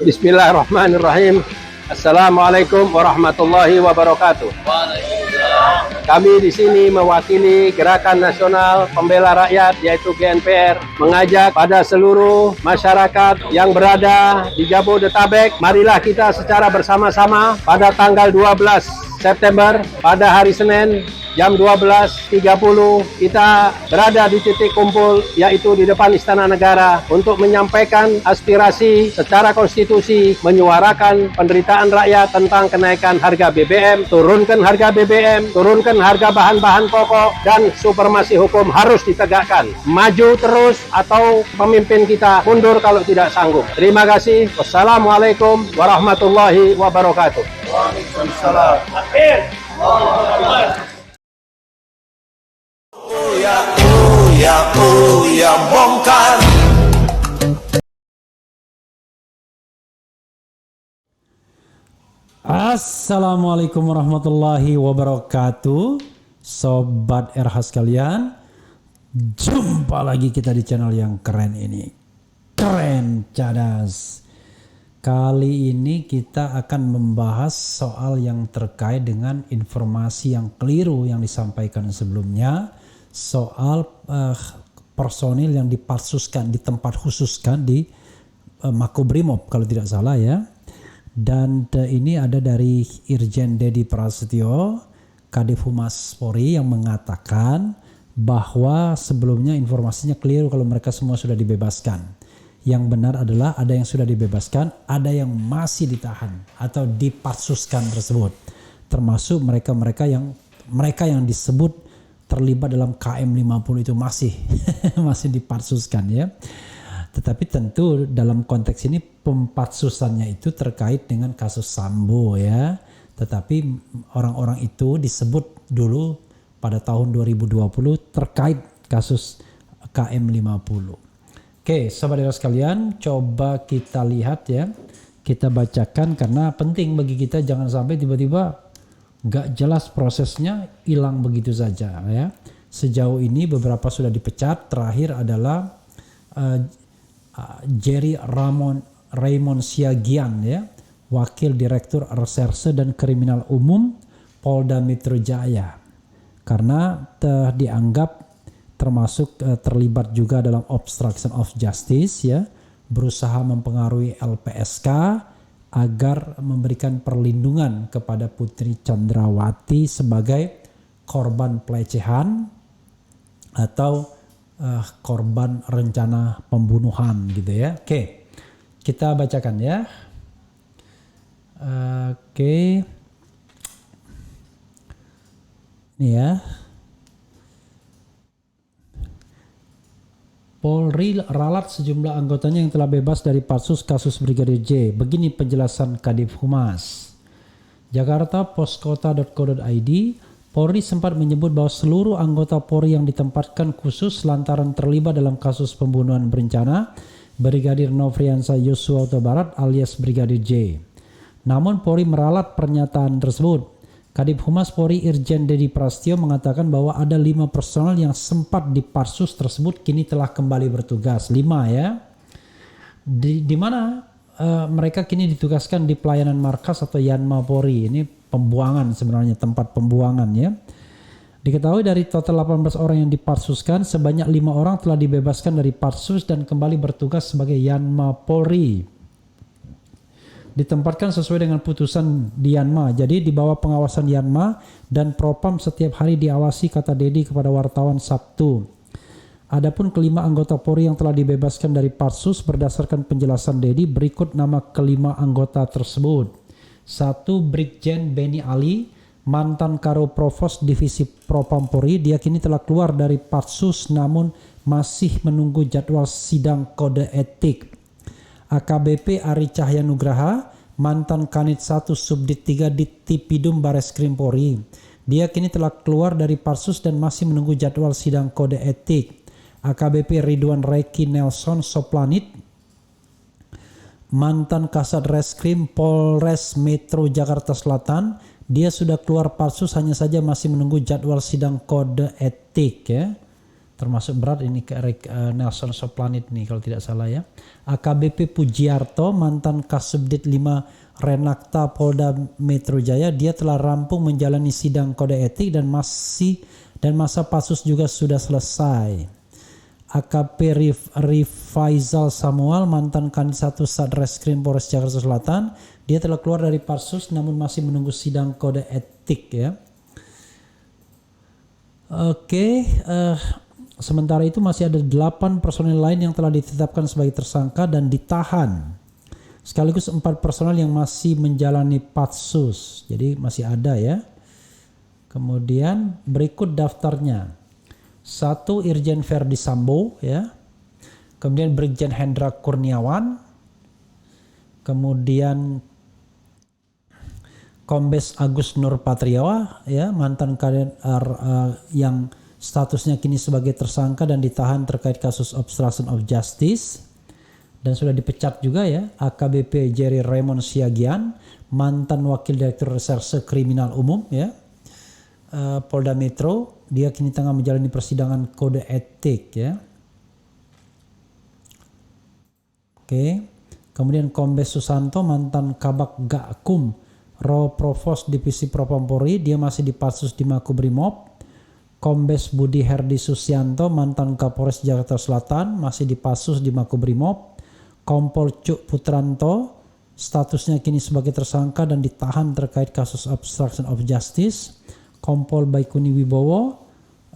Bismillahirrahmanirrahim. Assalamualaikum warahmatullahi wabarakatuh. Kami di sini mewakili Gerakan Nasional Pembela Rakyat yaitu GNPR mengajak pada seluruh masyarakat yang berada di Jabodetabek, marilah kita secara bersama-sama pada tanggal 12 September pada hari Senin jam 12.30 kita berada di titik kumpul yaitu di depan Istana Negara untuk menyampaikan aspirasi secara konstitusi, menyuarakan penderitaan rakyat tentang kenaikan harga BBM, turunkan harga BBM, turunkan harga bahan-bahan pokok, dan supremasi hukum harus ditegakkan. Maju terus atau pemimpin kita mundur kalau tidak sanggup. Terima kasih. Wassalamualaikum warahmatullahi wabarakatuh. Waalaikumsalam. Ya bongkar. Assalamualaikum warahmatullahi wabarakatuh. Sobat RH sekalian, jumpa lagi kita di channel yang keren ini, Keren Cadas. Kali ini kita akan membahas soal yang terkait dengan informasi yang keliru yang disampaikan sebelumnya, soal personil yang dipatsuskan di tempat khususkan di Makobrimob kalau tidak salah ya. Dan ini ada dari Irjen Dedi Prasetyo, Kadif Humas Polri, yang mengatakan bahwa sebelumnya informasinya keliru kalau mereka semua sudah dibebaskan. Yang benar adalah ada yang sudah dibebaskan, ada yang masih ditahan atau dipatsuskan tersebut. Termasuk mereka yang disebut terlibat dalam KM50 itu masih dipatsuskan ya. Tetapi tentu dalam konteks ini pempatsusannya itu terkait dengan kasus Sambo ya. Tetapi orang-orang itu disebut dulu pada tahun 2020 terkait kasus KM50. Oke, sobat sekalian, coba kita lihat ya. Kita bacakan karena penting bagi kita, jangan sampai tiba-tiba gak jelas prosesnya, hilang begitu saja ya. Sejauh ini beberapa sudah dipecat, terakhir adalah Jerry Raymond Siagian ya, Wakil Direktur Reserse dan Kriminal Umum Polda Metro Jaya, karena dianggap termasuk terlibat juga dalam obstruction of justice ya, berusaha mempengaruhi LPSK agar memberikan perlindungan kepada Putri Chandrawati sebagai korban pelecehan atau korban rencana pembunuhan gitu ya. Oke, kita bacakan ya. Oke, ini ya. Polri ralat sejumlah anggotanya yang telah bebas dari patsus kasus Brigadir J. Begini penjelasan Kadif Humas. Jakarta poskota.co.id, Polri sempat menyebut bahwa seluruh anggota Polri yang ditempatkan khusus lantaran terlibat dalam kasus pembunuhan berencana Brigadir Nofriansah Yosua Huta Barat alias Brigadir J. Namun Polri meralat pernyataan tersebut. Kadif Humas Polri Irjen Dedi Prasetyo mengatakan bahwa ada 5 personel yang sempat dipatsus tersebut kini telah kembali bertugas. 5 ya. Di mana mereka kini ditugaskan di pelayanan markas atau Yanma Polri. Ini pembuangan sebenarnya, tempat pembuangan ya. Diketahui dari total 18 orang yang dipatsuskan, sebanyak 5 orang telah dibebaskan dari patsus dan kembali bertugas sebagai Yanma Polri. Ditempatkan sesuai dengan putusan di Yanma. Jadi di bawah pengawasan Yanma dan Propam setiap hari diawasi, kata Dedi kepada wartawan Sabtu. Adapun kelima anggota Polri yang telah dibebaskan dari patsus berdasarkan penjelasan Dedi, berikut nama kelima anggota tersebut. 1. Brigjen Beni Ali, mantan Karo Provos Divisi Propam Polri. Dia kini telah keluar dari patsus namun masih menunggu jadwal sidang kode etik. AKBP Ari Cahyanugraha, mantan Kanit 1 Subdit 3 di Tipidum Bareskrim Polri. Dia kini telah keluar dari patsus dan masih menunggu jadwal sidang kode etik. AKBP Ridwan Reki Nelson Soplanit, mantan Kasat Reskrim Polres Metro Jakarta Selatan. Dia sudah keluar patsus, hanya saja masih menunggu jadwal sidang kode etik ya. termasuk berat ini ke Nelson Soplanit nih kalau tidak salah ya. AKBP Pujiarto, mantan Kasubdit 5 Renakta Polda Metro Jaya, dia telah rampung menjalani sidang kode etik dan masa pansus juga sudah selesai. AKP Rifaizal Samuel, mantan Kanit 1 Satreskrim Polres Jakarta Selatan, dia telah keluar dari pansus namun masih menunggu sidang kode etik ya. Oke, sementara itu masih ada 8 personel lain yang telah ditetapkan sebagai tersangka dan ditahan. Sekaligus 4 personel yang masih menjalani patsus. Jadi masih ada ya. Kemudian berikut daftarnya. 1 Irjen Verdi Sambo ya. Kemudian Brigjen Hendra Kurniawan. Kemudian Kombes Agus Nurpatria ya, mantan kader yang statusnya kini sebagai tersangka dan ditahan terkait kasus obstruction of justice dan sudah dipecat juga ya. AKBP Jerry Raymond Siagian, mantan wakil direktur reserse kriminal umum ya, Polda Metro, dia kini tengah menjalani persidangan kode etik ya. Oke. Kemudian Kombes Susanto, mantan Kabak Gakum Ro Provos Divisi Propampori, dia masih dipatsus di Makobrimob. Kombes Budi Herdi Susianto, mantan Kapolres Jakarta Selatan, masih dipatsus di Makobrimob. Kompol Cuk Putranto, statusnya kini sebagai tersangka dan ditahan terkait kasus obstruction of justice. Kompol Baikuni Wibowo,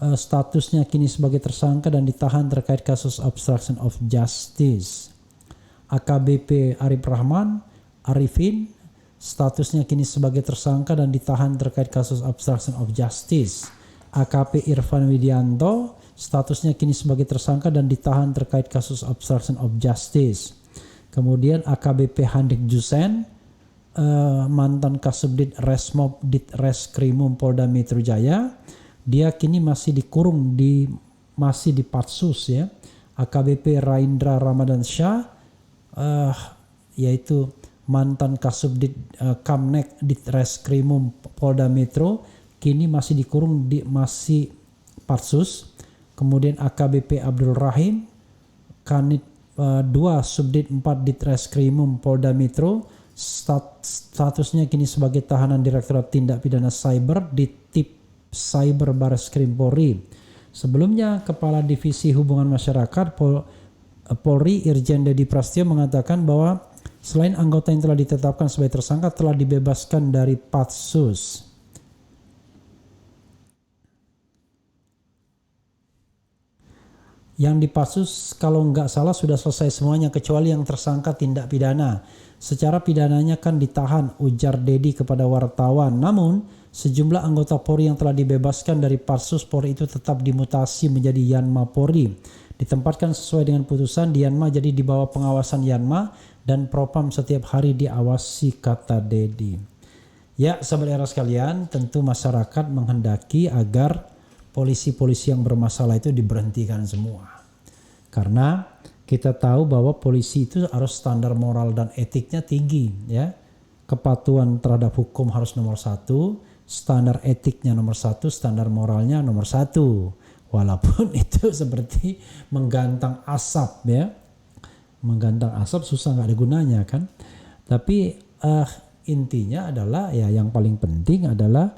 statusnya kini sebagai tersangka dan ditahan terkait kasus obstruction of justice. AKBP Arif Rahman Arifin, statusnya kini sebagai tersangka dan ditahan terkait kasus obstruction of justice. AKP Irfan Widianto, statusnya kini sebagai tersangka dan ditahan terkait kasus obstruction of justice. Kemudian AKBP Handik Jusen, mantan Kasubdit Resmob Ditreskrimum Polda Metro Jaya, dia kini masih dikurung masih di patsus ya. AKBP Raindra Ramadan Shah, yaitu mantan Kasubdit Kamnek Ditreskrimum Polda Metro, kini masih dikurung masih patsus. Kemudian AKBP Abdul Rahim, Kanit 2 Subdit 4 Ditreskrimum Polda Metro, statusnya kini sebagai tahanan Direktorat Tindak Pidana Cyber di Tip Cyber Barreskrim Polri. Sebelumnya Kepala Divisi Hubungan Masyarakat Polri Irjen Dedi Prasetyo mengatakan bahwa selain anggota yang telah ditetapkan sebagai tersangka telah dibebaskan dari patsus. Yang dipatsus kalau nggak salah sudah selesai semuanya kecuali yang tersangka tindak pidana. Secara pidananya kan ditahan, ujar Dedi kepada wartawan. Namun sejumlah anggota Polri yang telah dibebaskan dari patsus Polri itu tetap dimutasi menjadi Yanma Polri. Ditempatkan sesuai dengan putusan di Yanma, jadi di bawah pengawasan Yanma dan Propam setiap hari diawasi, kata Dedi. Ya, sahabat era sekalian, tentu masyarakat menghendaki agar polisi-polisi yang bermasalah itu diberhentikan semua. Karena kita tahu bahwa polisi itu harus standar moral dan etiknya tinggi ya. Kepatuhan terhadap hukum harus nomor 1, standar etiknya nomor 1, standar moralnya nomor 1. Walaupun itu seperti menggantang asap ya. Menggantang asap susah, nggak ada gunanya kan. Tapi intinya adalah ya yang paling penting adalah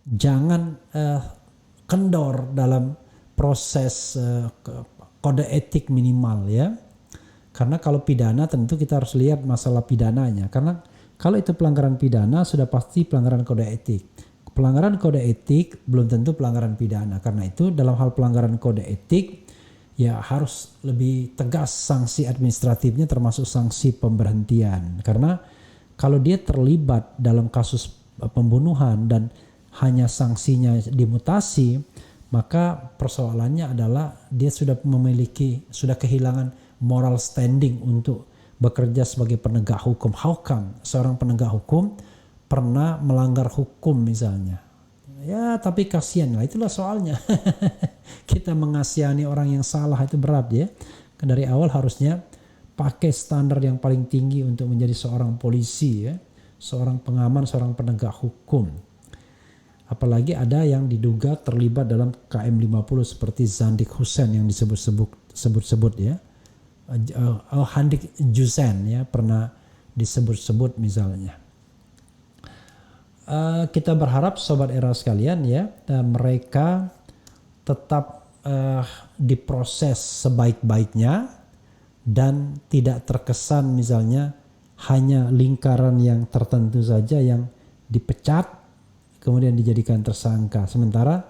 jangan kendor dalam proses kode etik minimal ya. Karena kalau pidana tentu kita harus lihat masalah pidananya. Karena kalau itu pelanggaran pidana sudah pasti pelanggaran kode etik. Pelanggaran kode etik belum tentu pelanggaran pidana. Karena itu dalam hal pelanggaran kode etik ya harus lebih tegas sanksi administratifnya termasuk sanksi pemberhentian. Karena kalau dia terlibat dalam kasus pembunuhan dan hanya sanksinya dimutasi, maka persoalannya adalah dia sudah kehilangan moral standing untuk bekerja sebagai penegak hukum. Haukam, seorang penegak hukum pernah melanggar hukum misalnya. Ya tapi kasihan lah, itulah soalnya. Kita mengasihani orang yang salah itu berat ya. Dari awal harusnya pakai standar yang paling tinggi untuk menjadi seorang polisi ya. Seorang pengaman, seorang penegak hukum. Apalagi ada yang diduga terlibat dalam KM50 seperti Zandik Hussein yang disebut-sebut ya. Handik Jusen ya pernah disebut-sebut misalnya. Kita berharap sobat era sekalian ya, mereka tetap diproses sebaik-baiknya dan tidak terkesan misalnya hanya lingkaran yang tertentu saja yang dipecat kemudian dijadikan tersangka, sementara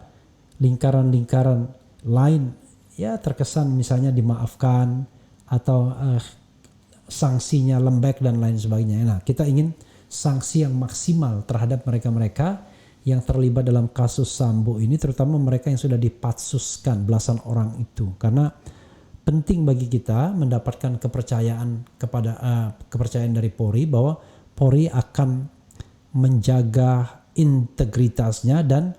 lingkaran-lingkaran lain ya terkesan misalnya dimaafkan atau sanksinya lembek dan lain sebagainya. Nah, kita ingin sanksi yang maksimal terhadap mereka-mereka yang terlibat dalam kasus Sambo ini, terutama mereka yang sudah dipatsuskan belasan orang itu, karena penting bagi kita mendapatkan kepercayaan dari Polri bahwa Polri akan menjaga integritasnya dan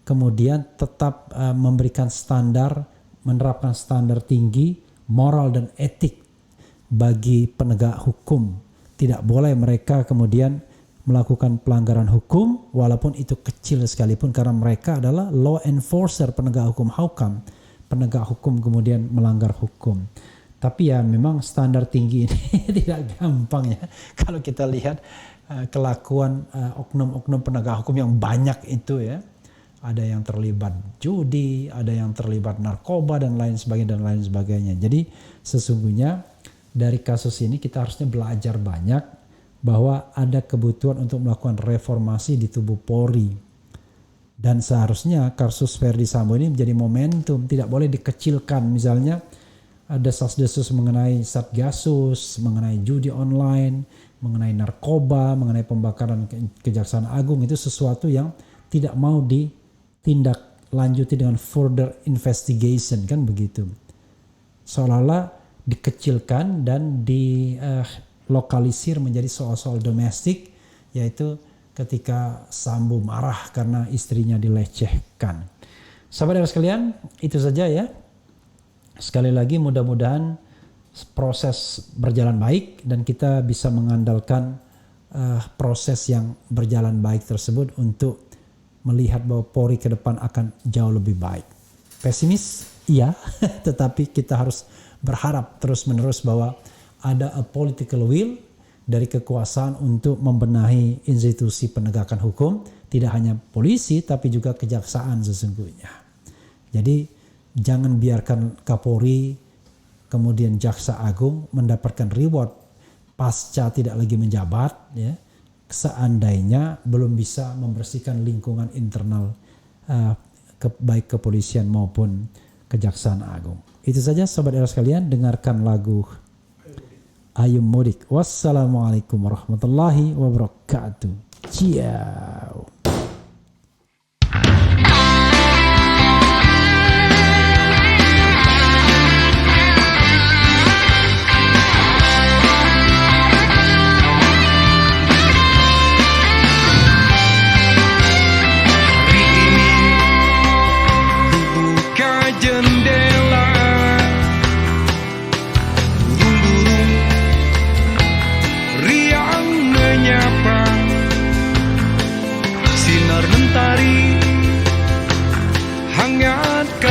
kemudian tetap memberikan standar, menerapkan standar tinggi moral dan etik bagi penegak hukum. Tidak boleh mereka kemudian melakukan pelanggaran hukum walaupun itu kecil sekalipun, karena mereka adalah law enforcer, penegak hukum. Haukam, penegak hukum kemudian melanggar hukum. Tapi ya memang standar tinggi ini tidak gampang ya. Kalau kita lihat kelakuan oknum-oknum penegak hukum yang banyak itu ya. Ada yang terlibat judi, ada yang terlibat narkoba dan lain sebagainya. Jadi sesungguhnya dari kasus ini kita harusnya belajar banyak bahwa ada kebutuhan untuk melakukan reformasi di tubuh Polri. Dan seharusnya kasus Ferdi Sambo ini menjadi momentum, tidak boleh dikecilkan. Misalnya desas-desus mengenai Satgasus, mengenai judi online, mengenai narkoba, mengenai pembakaran Kejaksaan Agung, itu sesuatu yang tidak mau ditindak lanjuti dengan further investigation, kan begitu. Seolah-olah dikecilkan dan dilokalisir menjadi soal-soal domestik, yaitu ketika Sambo marah karena istrinya dilecehkan. Sahabat sekalian, itu saja ya. Sekali lagi mudah-mudahan proses berjalan baik dan kita bisa mengandalkan proses yang berjalan baik tersebut untuk melihat bahwa Polri ke depan akan jauh lebih baik. Pesimis? Iya, tetapi kita harus berharap terus-menerus bahwa ada a political will dari kekuasaan untuk membenahi institusi penegakan hukum, tidak hanya polisi tapi juga kejaksaan sesungguhnya. Jadi jangan biarkan Kapolri kemudian Jaksa Agung mendapatkan reward pasca tidak lagi menjabat ya, seandainya belum bisa membersihkan lingkungan internal baik kepolisian maupun Kejaksaan Agung. Itu saja sobat era sekalian, dengarkan lagu Ayo Mudik. Wassalamualaikum warahmatullahi wabarakatuh. Ciao.